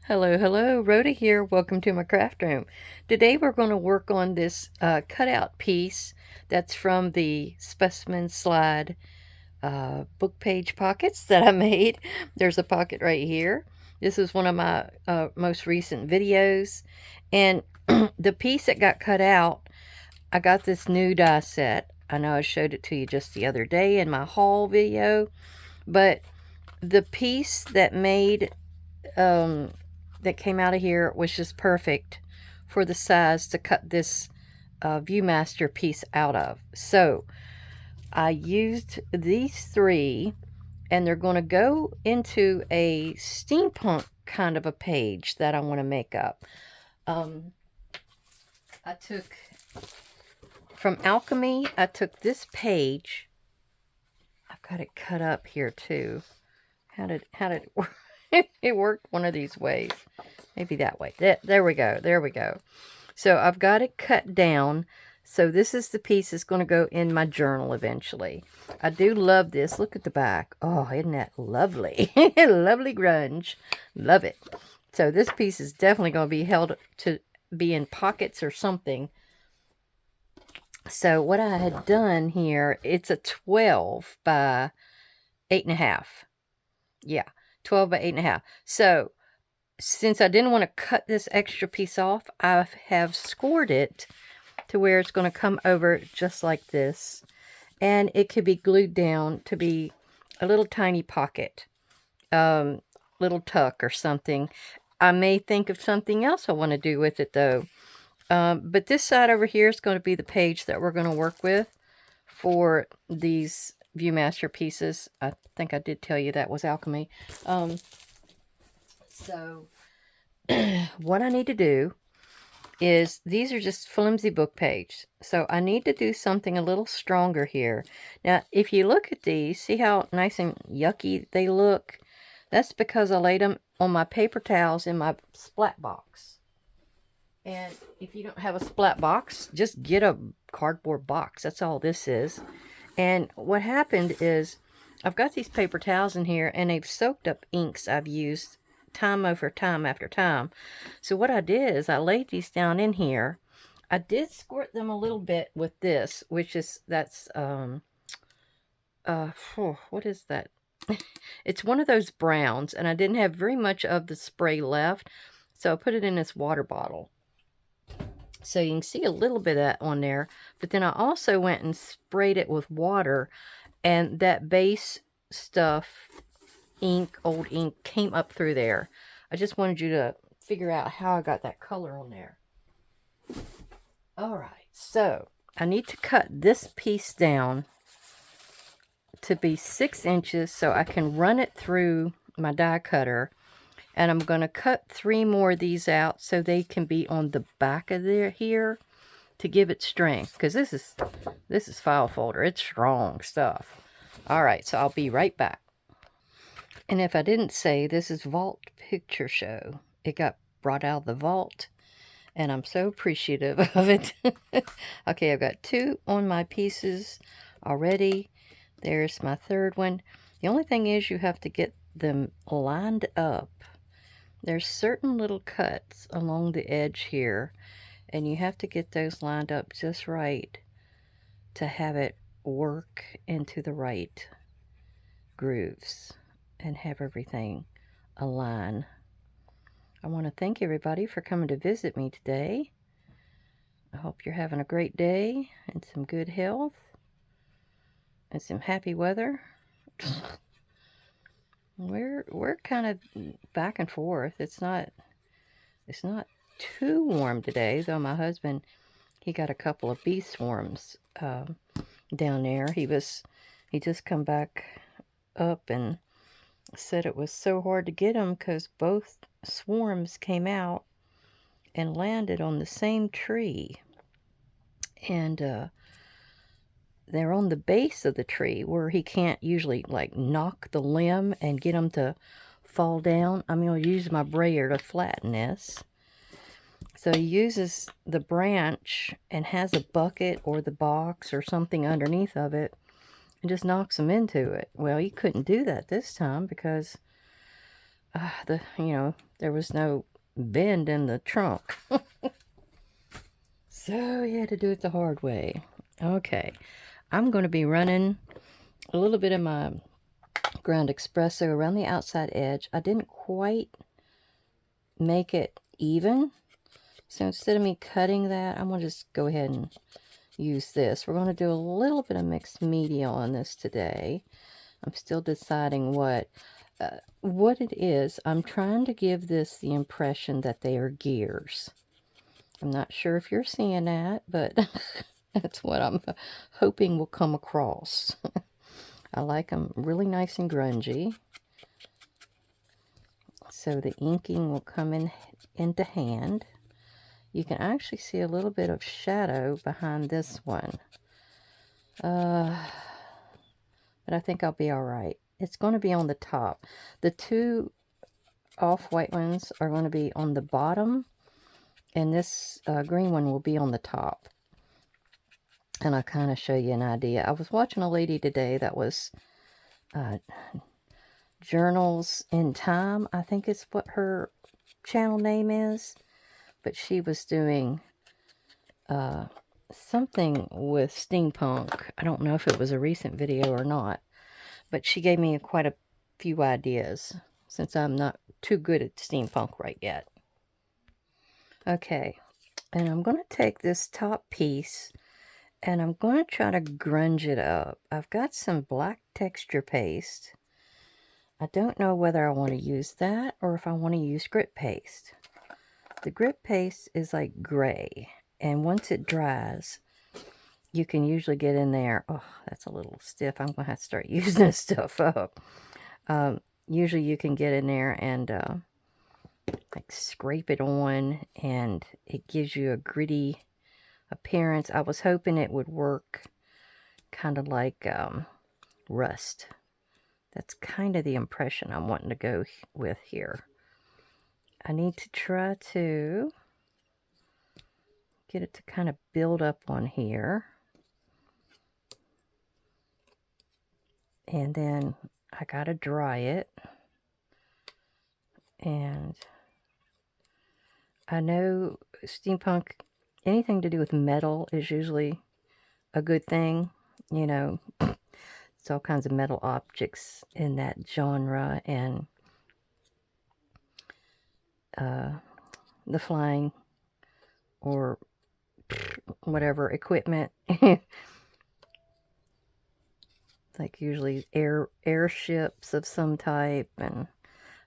Hello, hello, Rhoda here. Welcome to my craft room. Today we're going to work on this cutout piece that's from the specimen slide book page pockets that I made. There's a pocket right here. This is one of my most recent videos. And the piece that got cut out, I got this new die set. I know I showed it to you just the other day in my haul video, but the piece um, that came out of here was just perfect for the size to cut this Viewmaster piece out of. So I used these three, and they're going to go into a steampunk kind of a page that I want to make up. I took from Alchemy, I took this page. I've got it cut up here too. How did it work? It worked one of these ways. Maybe that way. There we go. There we go. So I've got it cut down. So this is the piece that's going to go in my journal eventually. I do love this. Look at the back. Oh, isn't that lovely? Lovely grunge. Love it. So this piece is definitely going to be held to be in pockets or something. So what I had done here, it's a 12 by 8.5. Yeah, 12 by 8.5. So since I didn't want to cut this extra piece off, I have scored it to where it's going to come over just like this. And it could be glued down to be a little tiny pocket, little tuck or something. I may think of something else I want to do with it though. But this side over here is going to be the page that we're going to work with for these Viewmaster pieces. I think I did tell you that was Alchemy. So what I need to do is, these are just flimsy book page. So I need to do something a little stronger here. Now, if you look at these, see how nice and yucky they look? That's because I laid them on my paper towels in my splat box. And if you don't have a splat box, just get a cardboard box. That's all this is. And what happened is, I've got these paper towels in here, and they've soaked up inks I've used time over time after time. So what I did is I laid these down in here. I did squirt them a little bit with this, which is, what is that? It's one of those browns, and I didn't have very much of the spray left, so I put it in this water bottle. So you can see a little bit of that on there, but then I also went and sprayed it with water, and that base stuff, ink, old ink, came up through there. I just wanted you to figure out how I got that color on there. Alright, so I need to cut this piece down to be 6 inches so I can run it through my die cutter. And I'm going to cut 3 more of these out so they can be on the back of there here to give it strength. Because this is file folder. It's strong stuff. Alright, so I'll be right back. And if I didn't say, this is Vault Picture Show. It got brought out of the vault, and I'm so appreciative of it. Okay, I've got 2 on my pieces already. There's my 3rd one. The only thing is you have to get them lined up. There's certain little cuts along the edge here, and you have to get those lined up just right to have it work into the right grooves and have everything align. I want to thank everybody for coming to visit me today. I hope you're having a great day and some good health and some happy weather. We're kind of back and forth. It's not too warm today, though my husband, he got a couple of bee swarms down there. He just come back up and said it was so hard to get them because both swarms came out and landed on the same tree. And they're on the base of the tree where he can't usually like knock the limb and get them to fall down. I'm going to use my brayer to flatten this. So he uses the branch and has a bucket or the box or something underneath of it and just knocks them into it. Well, he couldn't do that this time because there was no bend in the trunk. So you had to do it the hard way. Okay, I'm going to be running a little bit of my ground espresso around the outside edge. I didn't quite make it even, so instead of me cutting that, I'm going to just go ahead and use this. We're going to do a little bit of mixed media on this today. I'm still deciding what it is. I'm trying to give this the impression that they are gears. I'm not sure if you're seeing that, but that's what I'm hoping will come across. I like them really nice and grungy. So the inking will come into hand. You can actually see a little bit of shadow behind this one. But I think I'll be all right. It's going to be on the top. The two off-white ones are going to be on the bottom, and this green one will be on the top. And I'll kind of show you an idea. I was watching a lady today that was Journals in Time, I think is what her channel name is. But she was doing something with steampunk. I don't know if it was a recent video or not. But she gave me quite a few ideas, since I'm not too good at steampunk right yet. Okay, and I'm going to take this top piece, and I'm going to try to grunge it up. I've got some black texture paste. I don't know whether I want to use that, or if I want to use grit paste. The grit paste is like gray, and once it dries, you can usually get in there. Oh, that's a little stiff. I'm going to have to start using this stuff up. Usually you can get in there and like scrape it on, and it gives you a gritty appearance. I was hoping it would work kind of like rust. That's kind of the impression I'm wanting to go with here. I need to try to get it to kind of build up on here. And then I gotta dry it. And I know steampunk, anything to do with metal is usually a good thing. You know, it's all kinds of metal objects in that genre, and the flying or whatever equipment, like usually airships of some type, and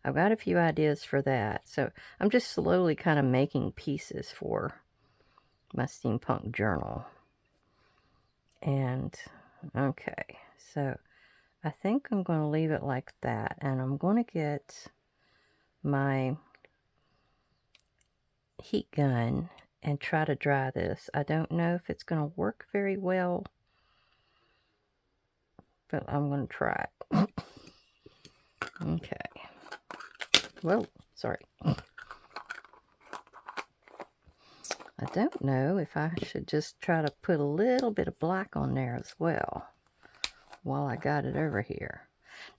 I've got a few ideas for that. So I'm just slowly kind of making pieces for my steampunk journal. And okay, so I think I'm going to leave it like that, and I'm going to get my heat gun and try to dry this. I don't know if it's going to work very well, but I'm going to try it. Okay. Whoa, sorry. I don't know if I should just try to put a little bit of black on there as well while I got it over here.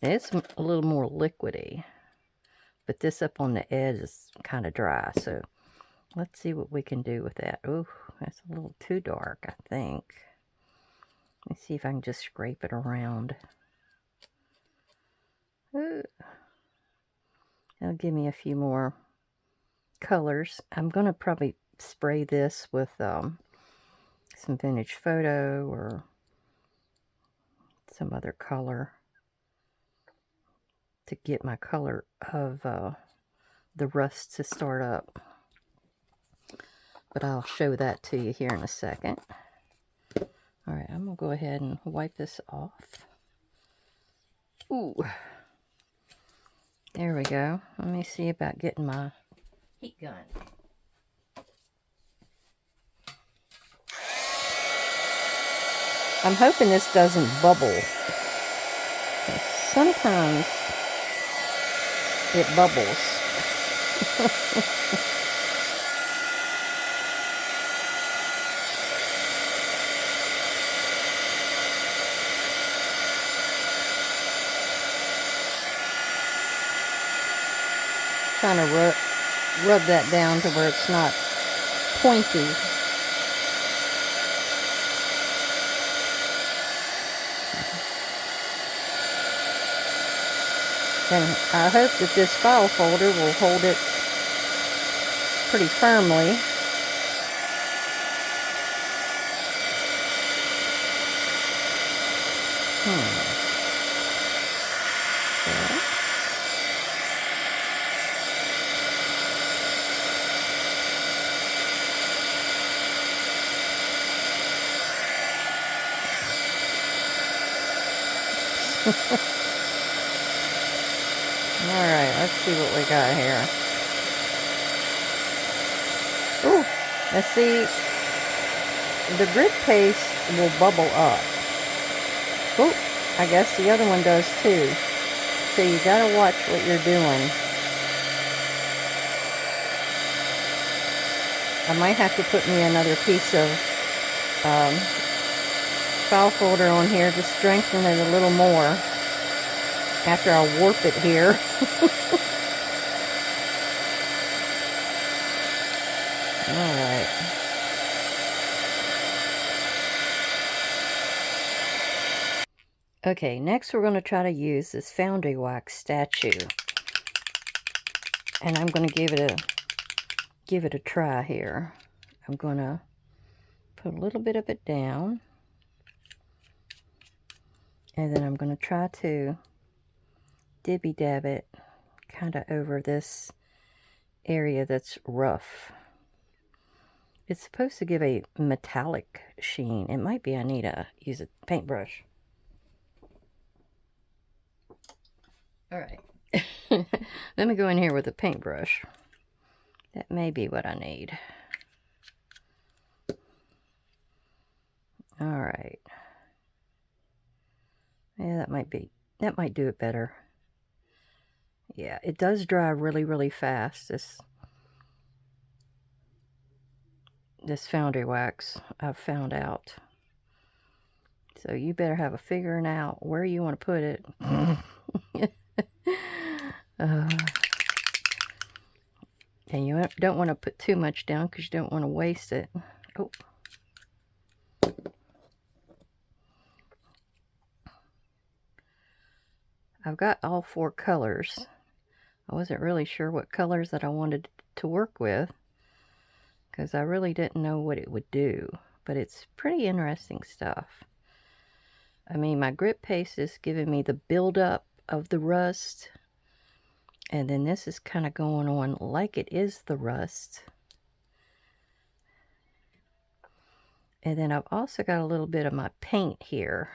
Now, it's a little more liquidy, but this up on the edge is kind of dry, so let's see what we can do with that. Oh, that's a little too dark, I think. Let's see if I can just scrape it around. Ooh. That'll give me a few more colors. I'm going to probably spray this with some vintage photo or some other color to get my color of the rust to start up. But I'll show that to you here in a second. Alright, I'm going to go ahead and wipe this off. Ooh. There we go. Let me see about getting my heat gun. I'm hoping this doesn't bubble. Sometimes it bubbles. Trying to rub that down to where it's not pointy. And I hope that this file folder will hold it pretty firmly. Alright, let's see what we got here. Ooh, let's see. The grit paste will bubble up. Ooh, I guess the other one does too. So you gotta watch what you're doing. I might have to put me another piece of file folder on here to strengthen it a little more after I warp it here. Alright. Okay, next we're going to try to use this foundry wax statue. And I'm going to give it a try here. I'm going to put a little bit of it down. And then I'm going to try to dibby dab it kind of over this area that's rough. It's supposed to give a metallic sheen. It might be I need to use a paintbrush. Alright. Let me go in here with a paintbrush. That may be what I need. Alright. Yeah, that might do it better. Yeah, it does dry really, really fast. This foundry wax, I've found out. So you better have a figuring out where you want to put it. And you don't want to put too much down because you don't want to waste it. Oh. I've got all 4 colors. I wasn't really sure what colors that I wanted to work with because I really didn't know what it would do, but it's pretty interesting stuff. I mean, my grit paste is giving me the buildup of the rust, and then this is kind of going on like it is the rust. And then I've also got a little bit of my paint here,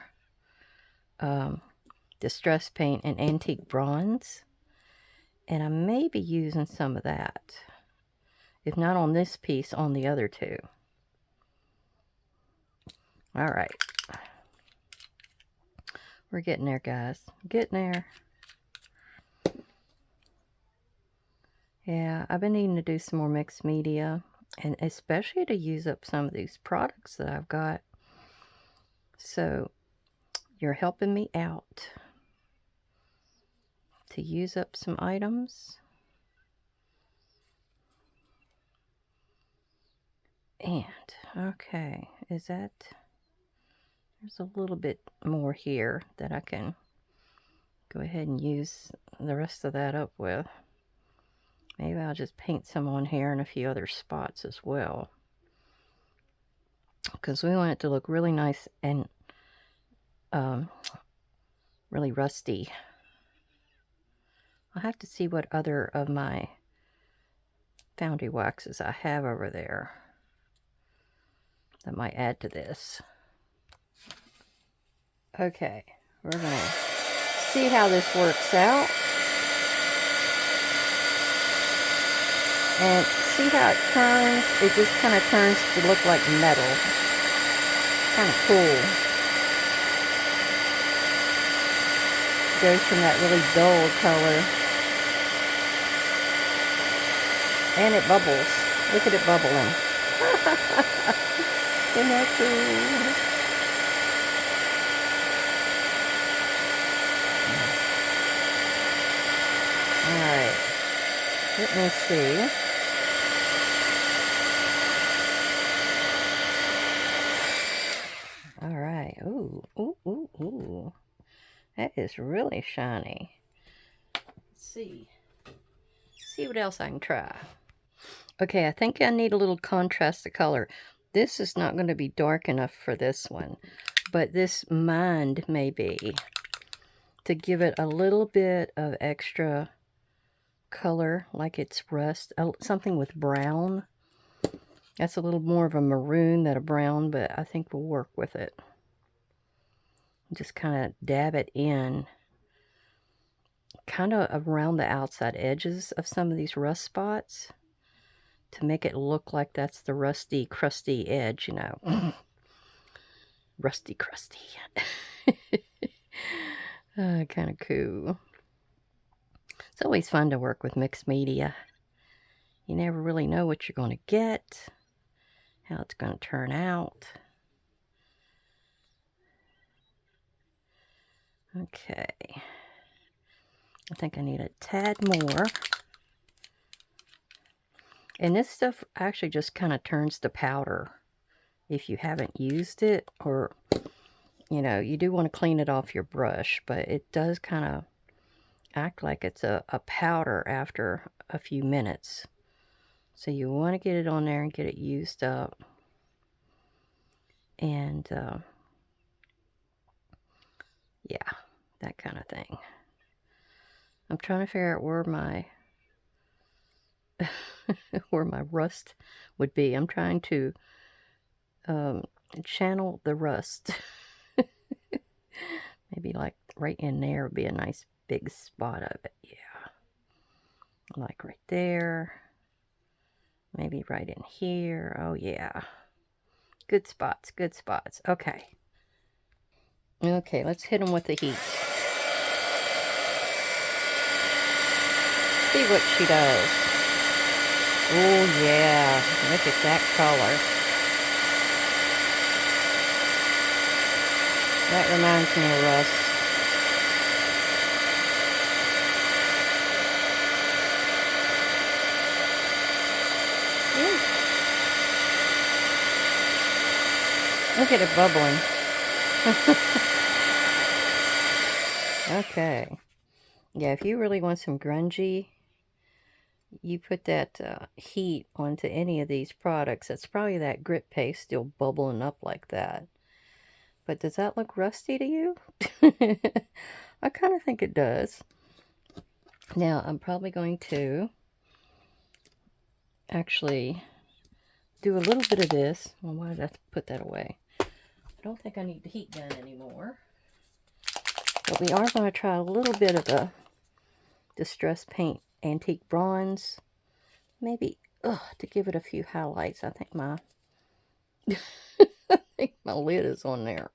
distress paint and antique bronze, and I may be using some of that. If not on this piece, on the other 2. Alright. We're getting there, guys. Getting there. Yeah, I've been needing to do some more mixed media. And especially to use up some of these products that I've got. So, you're helping me out to use up some items. And, okay, is that... There's a little bit more here that I can go ahead and use the rest of that up with. Maybe I'll just paint some on here and a few other spots as well. Because we want it to look really nice and really rusty. I'll have to see what other of my foundry waxes I have over there that might add to this. Okay, we're going to see how this works out. And see how it turns? It just kind of turns to look like metal. Kind of cool. Goes from that really dull color. And it bubbles. Look at it bubbling. Isn't that cool? Alright. Let me see. All right. Ooh, ooh, ooh, ooh. That is really shiny. Let's see. See what else I can try. Okay, I think I need a little contrast of color. This is not going to be dark enough for this one, but this mind may be, to give it a little bit of extra color, like it's rust, something with brown. That's a little more of a maroon than a brown, but I think we'll work with it. Just kind of dab it in, kind of around the outside edges of some of these rust spots, to make it look like that's the rusty, crusty edge, you know. Rusty, crusty. Kind of cool. It's always fun to work with mixed media. You never really know what you're going to get, how it's going to turn out. Okay. I think I need a tad more. And this stuff actually just kind of turns to powder if you haven't used it, or, you know, you do want to clean it off your brush, but it does kind of act like it's a powder after a few minutes. So you want to get it on there and get it used up. And, yeah, that kind of thing. I'm trying to figure out where my where my rust would be. I'm trying to channel the rust. Maybe like right in there would be a nice big spot of it. Yeah. Like right there. Maybe right in here. Oh yeah. Good spots, good spots. Okay. Okay, let's hit them with the heat. See what she does. Oh yeah. Look at that color. That reminds me of rust. Look at it bubbling. Okay. Yeah, if you really want some grungy, you put that heat onto any of these products. It's probably that grit paste still bubbling up like that. But does that look rusty to you? I kind of think it does. Now, I'm probably going to actually do a little bit of this. Well, why did I put that away? I don't think I need the heat gun anymore. But we are going to try a little bit of the Distress Paint Antique Bronze. Maybe, to give it a few highlights. I think my lid is on there.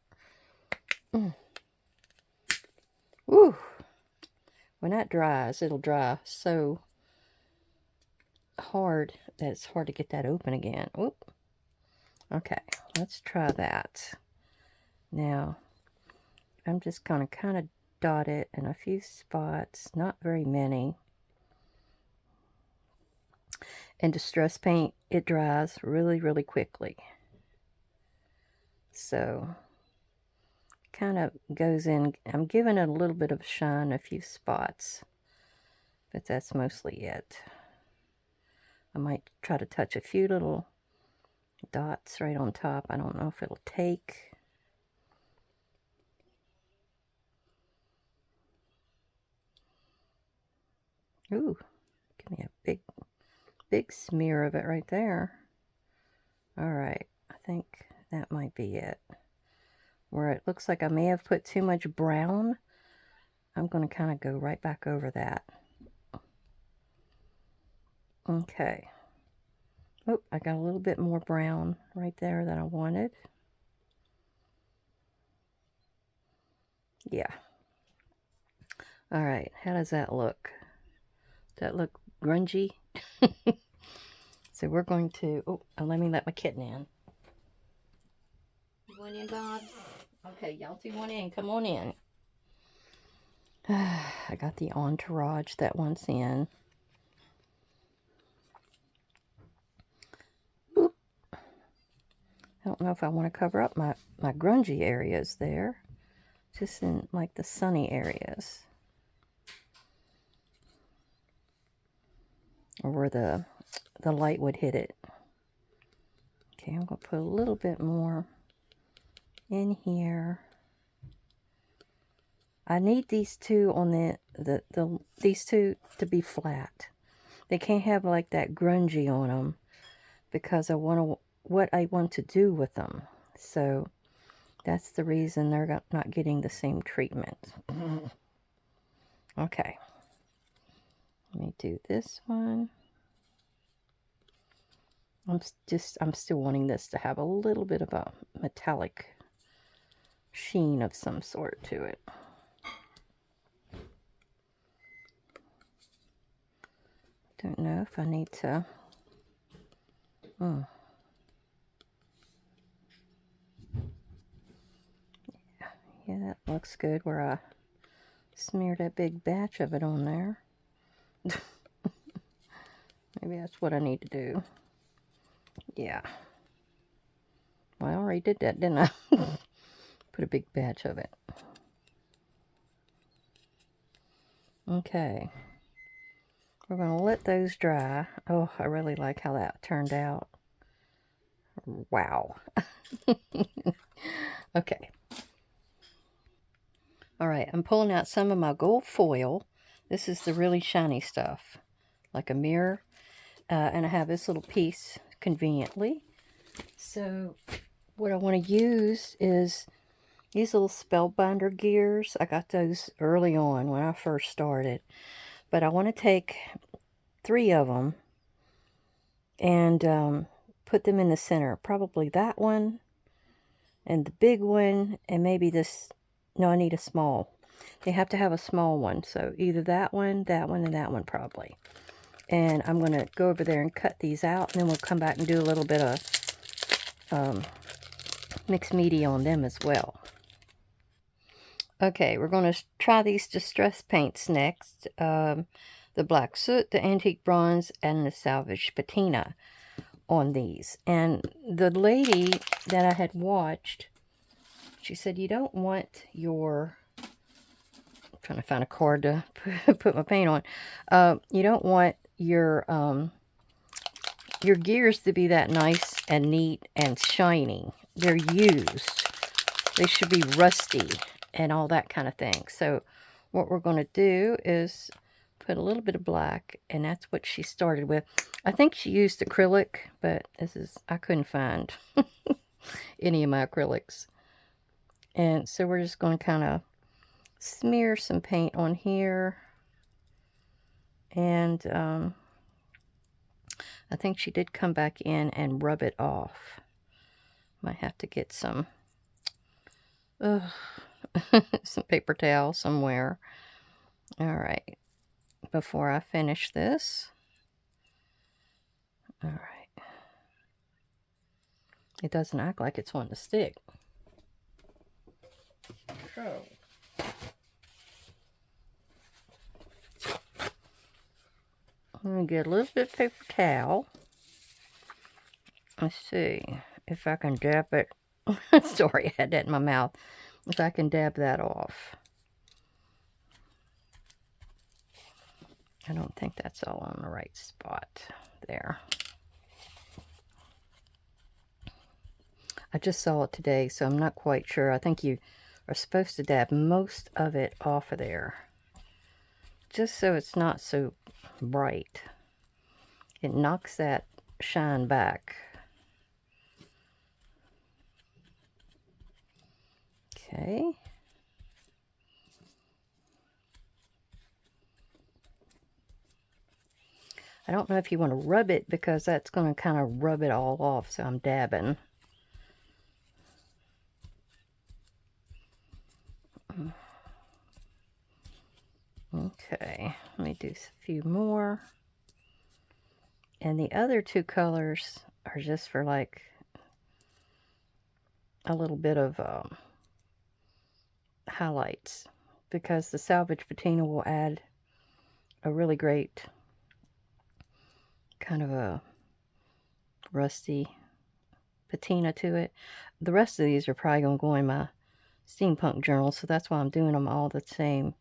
Woo! When that dries, it'll dry so hard that it's hard to get that open again. Oop. Okay, let's try that. Now, I'm just going to kind of dot it in a few spots, not very many. And Distress Paint, it dries really, really quickly. So, kind of goes in. I'm giving it a little bit of shine, a few spots. But that's mostly it. I might try to touch a few little dots right on top. I don't know if it'll take. Ooh, give me a big smear of it right there. All right, I think that might be it. Where it looks like I may have put too much brown, I'm going to kind of go right back over that. Okay. Oh, I got a little bit more brown right there than I wanted. Yeah. All right, how does that look? Does that look grungy? So we're going to, let me let my kitten in. You want in, Bob? Okay, y'all two want in. Come on in. I got the entourage that wants in. don't know if I want to cover up my grungy areas there. Just in like the sunny areas. Or where the light would hit it. Okay, I'm going to put a little bit more in here. I need these two on these two to be flat. They can't have like that grungy on them because I want what I want to do with them. So that's the reason they're not getting the same treatment. Okay. Let me do this one. I'm still wanting this to have a little bit of a metallic sheen of some sort to it. Don't know if I need to. Yeah, that looks good where I smeared that big batch of it on there. Maybe that's what I need to do. Yeah. Well, I already did that, didn't I? Put a big batch of it. Okay. We're going to let those dry. Oh, I really like how that turned out. Wow. Okay. All right, I'm pulling out some of my gold foil. This is the really shiny stuff, like a mirror. And I have this little piece conveniently. So what I want to use is these little spellbinder gears. I got those early on when I first started. But I want to take 3 of them and put them in the center. Probably that one and the big one and maybe this. No, I need a small. They have to have a small one. So either that one, and that one probably. And I'm going to go over there and cut these out. And then we'll come back and do a little bit of mixed media on them as well. Okay, we're going to try these distress paints next. The black soot, the antique bronze, and the salvage patina on these. And the lady that I had watched, she said, you don't want your... I'm trying to find a card to put my paint on. You don't want your gears to be that nice and neat and shiny. They're used. They should be rusty and all that kind of thing. So what we're going to do is put a little bit of black, and that's what she started with. I think she used acrylic, but I couldn't find any of my acrylics. And so we're just going to kind of smear some paint on here. And I think she did come back in and rub it off. Might have to get some some paper towel somewhere. All right, before I finish this. All right. It doesn't act like it's wanting to stick. So I'm going to get a little bit of paper towel. Let's see if I can dab it. Sorry, I had that in my mouth. If I can dab that off. I don't think that's all on the right spot there. I just saw it today, so I'm not quite sure. I think you are supposed to dab most of it off of there, just so it's not so bright. It knocks that shine back. Okay. I don't know if you want to rub it because that's going to kind of rub it all off, so I'm dabbing. Okay, let me do a few more. And the other 2 colors are just for like a little bit of highlights, because the salvage patina will add a really great kind of a rusty patina to it. The rest of these are probably going to go in my steampunk journal, so that's why I'm doing them all the same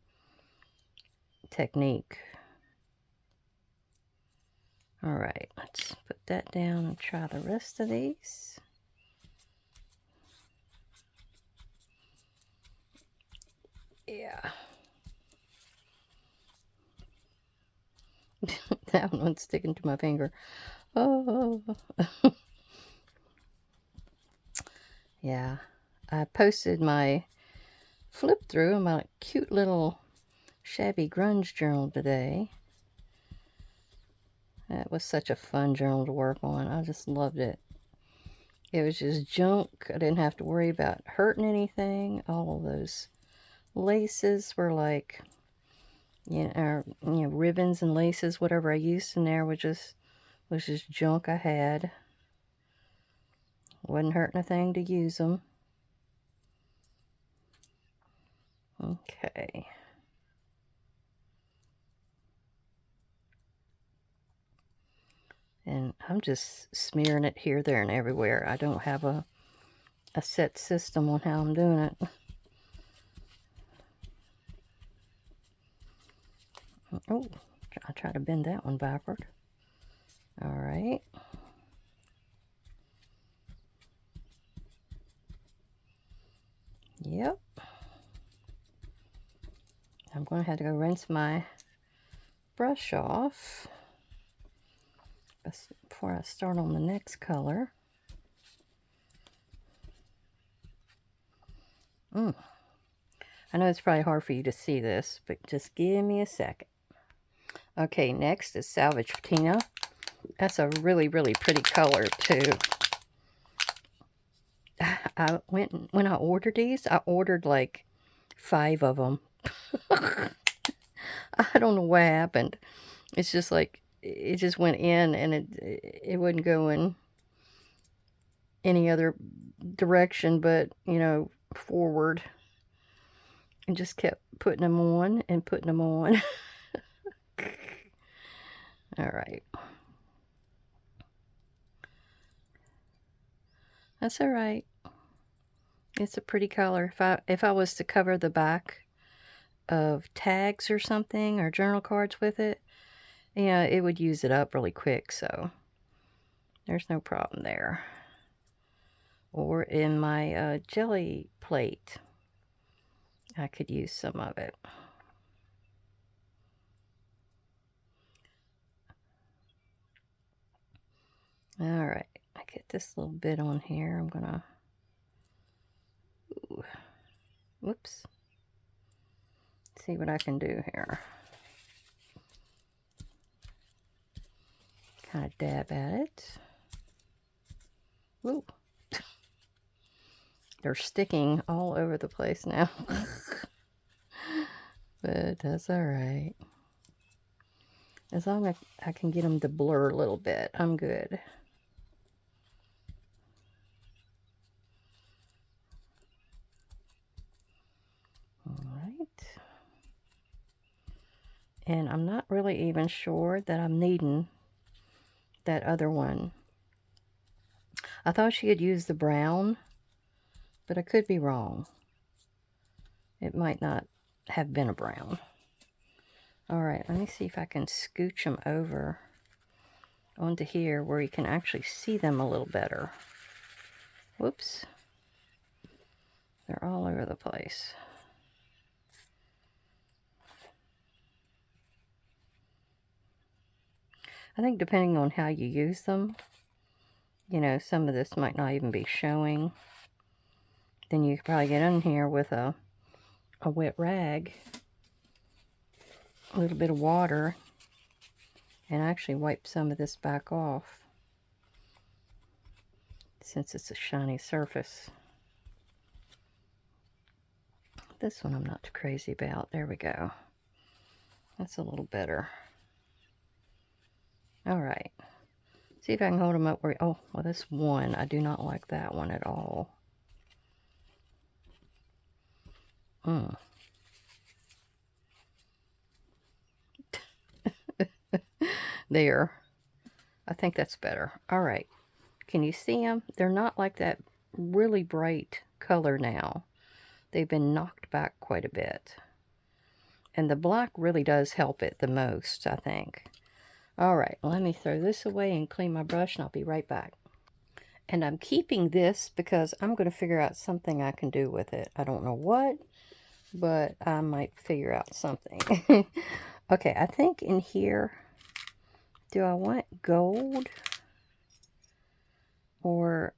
technique. Alright, let's put that down and try the rest of these. Yeah. That one's sticking to my finger. Oh. Yeah. I posted my flip through of my cute little shabby grunge journal today. That was such a fun journal to work on. I just loved it. It was just junk. I didn't have to worry about hurting anything. All of those laces were like, ribbons and laces, whatever I used in there was just junk I had. Wasn't hurting a thing to use them. Okay. And I'm just smearing it here, there, and everywhere. I don't have a set system on how I'm doing it. Oh, I'll try to bend that one backward. All right. Yep. I'm going to have to go rinse my brush off before I start on the next color. I know it's probably hard for you to see this, but just give me a second. Okay, next is Salvage Patina. That's a really, really pretty color, too. When I ordered these, I ordered like 5 of them. I don't know what happened. It's just like, it just went in and it wouldn't go in any other direction but, forward. And just kept putting them on and putting them on. Alright. That's alright. It's a pretty color. If I was to cover the back of tags or something, or journal cards with it, it would use it up really quick, so there's no problem there. Or in my jelly plate, I could use some of it. Alright, I get this little bit on here. I'm gonna... Ooh. Whoops. See what I can do here. Kind of dab at it. Ooh. They're sticking all over the place now. But that's alright. As long as I can get them to blur a little bit, I'm good. Alright. And I'm not really even sure that I'm needing that other one. I thought she had used the brown, but I could be wrong. It might not have been a brown. Alright, let me see if I can scooch them over onto here where you can actually see them a little better. Whoops. They're all over the place. I think depending on how you use them, some of this might not even be showing. Then you could probably get in here with a wet rag, a little bit of water, and actually wipe some of this back off, since it's a shiny surface. This one I'm not too crazy about. There we go. That's a little better. Alright. See if I can hold them up where... Oh, well, this one, I do not like that one at all. There. I think that's better. Alright. Can you see them? They're not like that really bright color now. They've been knocked back quite a bit. And the black really does help it the most, I think. Alright, let me throw this away and clean my brush, and I'll be right back. And I'm keeping this because I'm going to figure out something I can do with it. I don't know what, but I might figure out something. Okay, I think in here, do I want gold? Or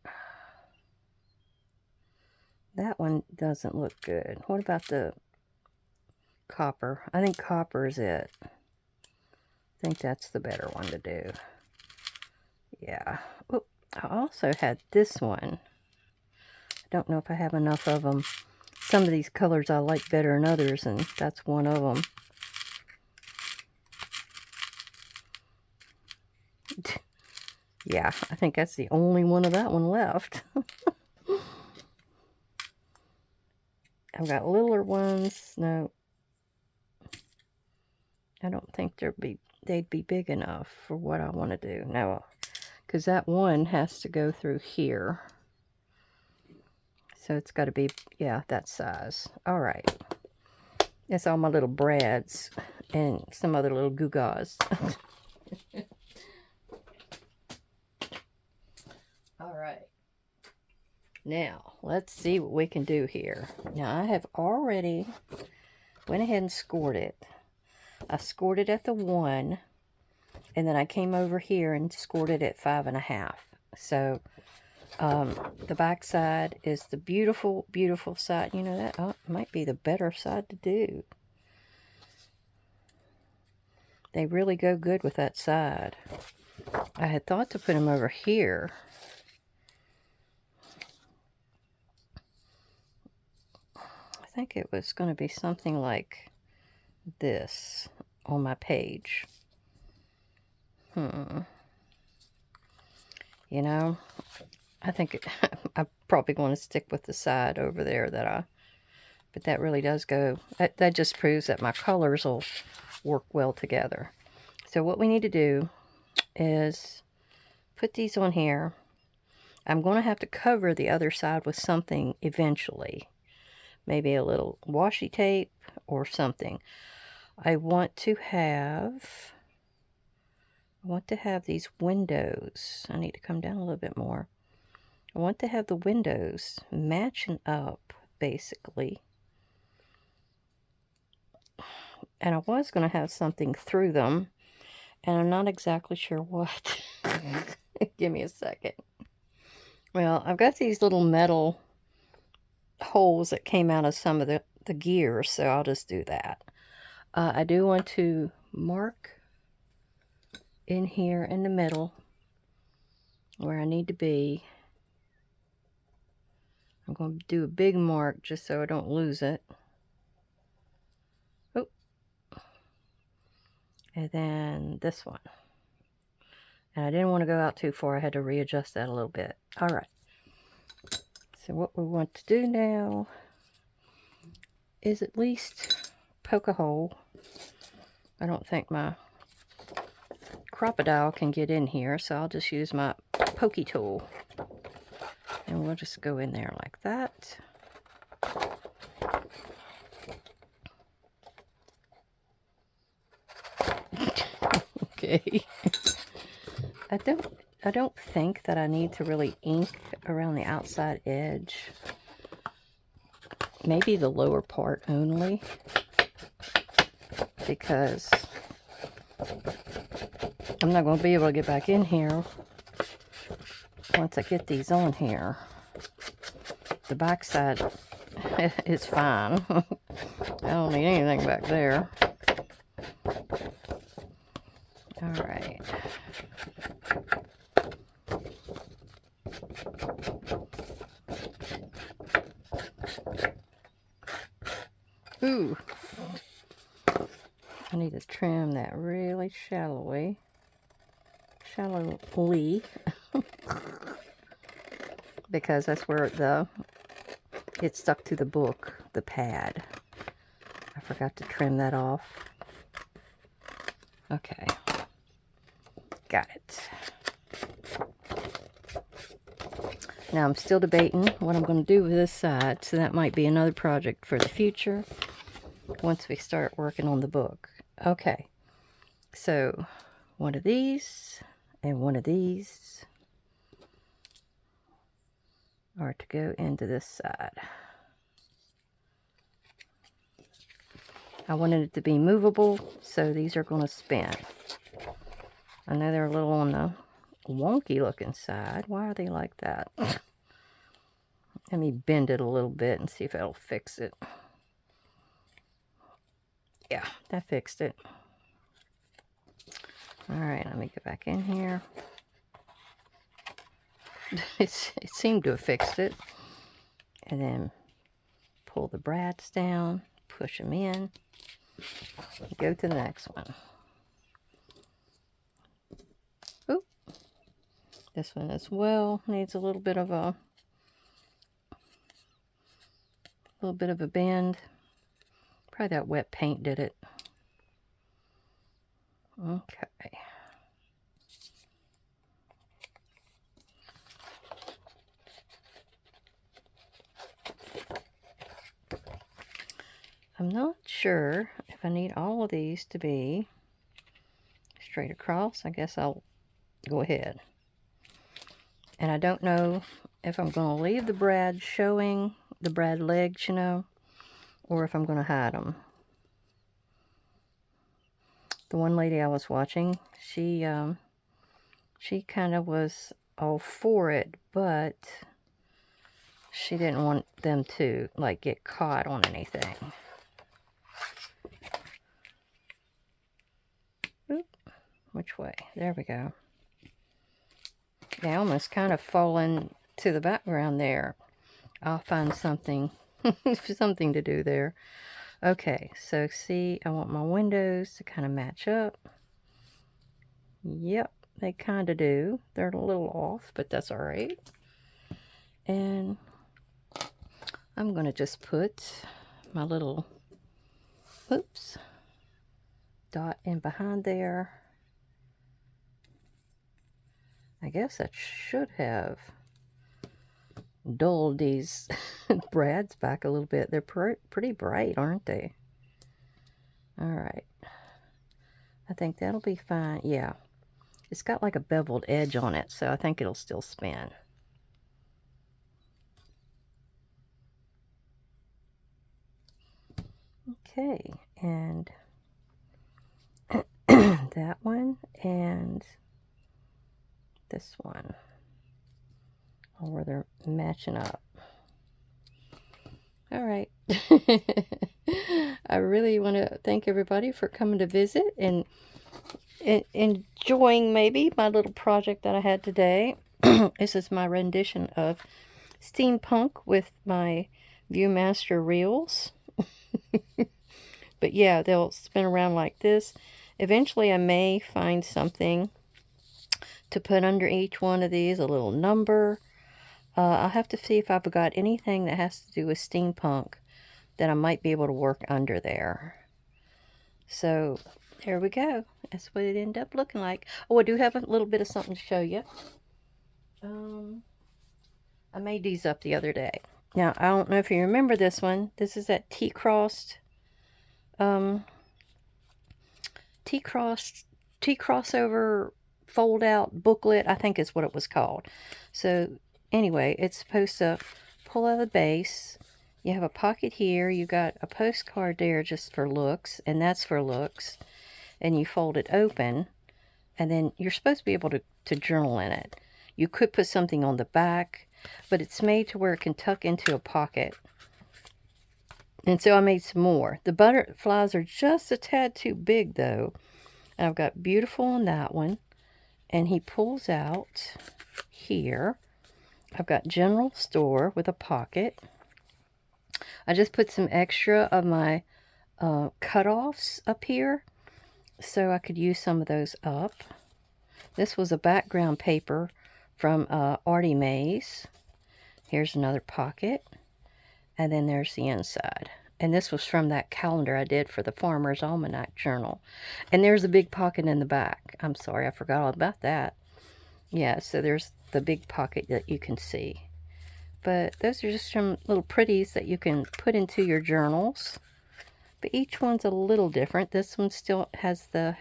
that one doesn't look good. What about the copper? I think copper is it. I think that's the better one to do. Yeah. Oh, I also had this one. I don't know if I have enough of them. Some of these colors I like better than others, and that's one of them. Yeah, I think that's the only one of that one left. I've got littler ones. No, I don't think they'd be big enough for what I want to do. No, because that one has to go through here. So it's got to be, yeah, that size. All right. That's all my little brads and some other little gewgaws. All right. Now, let's see what we can do here. Now, I have already went ahead and scored it. I scored it at the 1, and then I came over here and scored it at 5.5. So, the back side is the beautiful, beautiful side. You know, that might be the better side to do. They really go good with that side. I had thought to put them over here. I think it was going to be something like this on my page. You know, I think I'm probably going to stick with the side over there but that really does go, that just proves that my colors will work well together. So what we need to do is put these on here. I'm going to have to cover the other side with something eventually. Maybe a little washi tape or something. I want to have these windows. I need to come down a little bit more. I want to have the windows matching up, basically. And I was going to have something through them, and I'm not exactly sure what. Give me a second. Well, I've got these little metal holes that came out of some of the gears, so I'll just do that. I do want to mark in here in the middle where I need to be. I'm going to do a big mark just so I don't lose it. Oh. And then this one. And I didn't want to go out too far. I had to readjust that a little bit. All right. So what we want to do now is at least poke a hole. I don't think my crocodile can get in here, so I'll just use my pokey tool. And we'll just go in there like that. Okay. I don't think that I need to really ink around the outside edge. Maybe the lower part only, because I'm not going to be able to get back in here once I get these on here. The back side is fine. I don't need anything back there. All right. Ooh. I need to trim that really shallowly. Because that's where it stuck to the book, the pad. I forgot to trim that off. Okay. Got it. Now I'm still debating what I'm going to do with this side, so that might be another project for the future once we start working on the book. Okay, so one of these and one of these are to go into this side. I wanted it to be movable, so these are going to spin. I know they're a little on the wonky looking side. Why are they like that? Let me bend it a little bit and see if it'll fix it. Yeah, that fixed it. Alright, let me go back in here. It seemed to have fixed it. And then pull the brads down, push them in, go to the next one. Oop. This one as well needs a little bit of a bend. Probably that wet paint did it. Okay. I'm not sure if I need all of these to be straight across. I guess I'll go ahead. And I don't know if I'm going to leave the brad showing, the brad legs, you know, or if I'm going to hide them. The one lady I was watching, she kind of was all for it, but she didn't want them to, like, get caught on anything. Oop, which way? There we go. They almost kind of fall into the background there. I'll find something, something to do there. Okay, so see, I want my windows to kind of match up. Yep, they kind of do. They're a little off, but that's all right. And I'm going to just put my little, oops, dot in behind there. I guess that should have dulled these brads back a little bit. They're pretty bright, aren't they? All right. I think that'll be fine. Yeah. It's got like a beveled edge on it, so I think it'll still spin. Okay, and that one and this one. Oh, where they're matching up. All right. I really want to thank everybody for coming to visit and enjoying maybe my little project that I had today. This is my rendition of Steampunk with my Viewmaster reels. But yeah, they'll spin around like this. Eventually I may find something to put under each one of these, a little number. I'll have to see if I've got anything that has to do with steampunk that I might be able to work under there. So there we go. That's what it ended up looking like. Oh, I do have a little bit of something to show you. I made these up the other day. Now, I don't know if you remember this one. This is that T-crossover fold out booklet, I think is what it was called. So anyway, it's supposed to pull out of the base. You have a pocket here. You got a postcard there just for looks, and that's for looks. And you fold it open, and then you're supposed to be able to journal in it. You could put something on the back, but it's made to where it can tuck into a pocket. And so I made some more. The butterflies are just a tad too big, though. And I've got beautiful on that one. And he pulls out here. I've got general store with a pocket. I just put some extra of my cutoffs up here, so I could use some of those up. This was a background paper from Artie Mays. Here's another pocket. And then there's the inside. And this was from that calendar I did for the Farmer's Almanac Journal. And there's a big pocket in the back. I'm sorry, I forgot all about that. Yeah, so there's the big pocket that you can see. But those are just some little pretties that you can put into your journals. But each one's a little different. This one still has the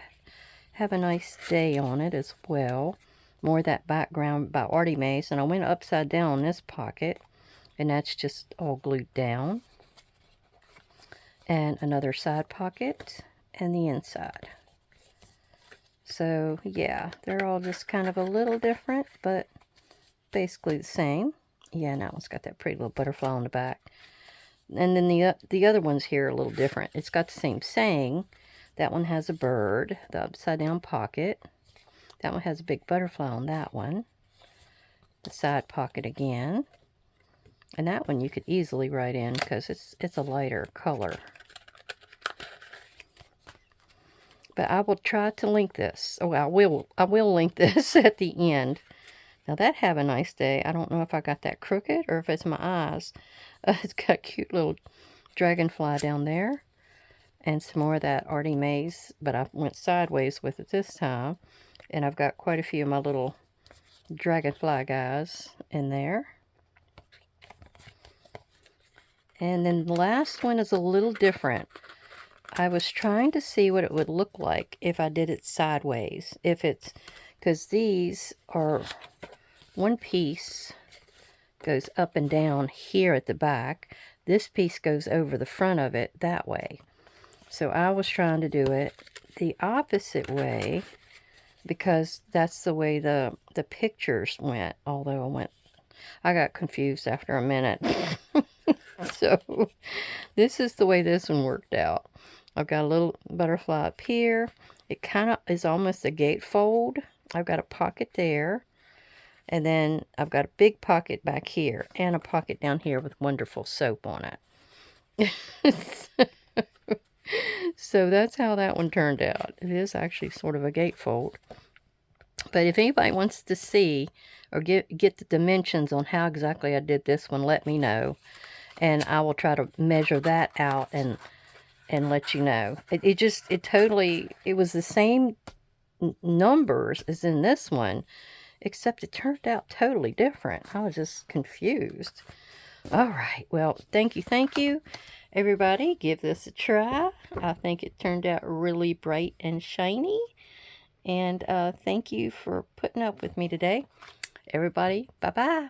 Have a Nice Day on it as well. More of that background by Artie Mays. And I went upside down on this pocket. And that's just all glued down. And another side pocket. And the inside. So, yeah. They're all just kind of a little different. But basically the same. Yeah, and that one's got that pretty little butterfly on the back. And then the other ones here are a little different. It's got the same saying. That one has a bird, the upside down pocket. That one has a big butterfly on that one. The side pocket again. And that one you could easily write in because it's a lighter color. But I will try to link this. Oh, I will link this at the end. Now that Have a Nice Day, I don't know if I got that crooked or if it's my eyes. It's got a cute little dragonfly down there. And some more of that Artie Mays, but I went sideways with it this time. And I've got quite a few of my little dragonfly guys in there. And then the last one is a little different. I was trying to see what it would look like if I did it sideways. Because these are one piece goes up and down here at the back. This piece goes over the front of it that way. So I was trying to do it the opposite way because that's the way the pictures went. Although I got confused after a minute. So this is the way this one worked out. I've got a little butterfly up here. It kind of is almost a gatefold. I've got a pocket there. And then I've got a big pocket back here and a pocket down here with wonderful soap on it. So that's how that one turned out. It is actually sort of a gatefold. But if anybody wants to see or get the dimensions on how exactly I did this one, let me know. And I will try to measure that out and let you know. It was the same numbers as in this one, except it turned out totally different. I was just confused. All right. Well, thank you. Everybody, give this a try. I think it turned out really bright and shiny. And thank you for putting up with me today. Everybody, bye-bye.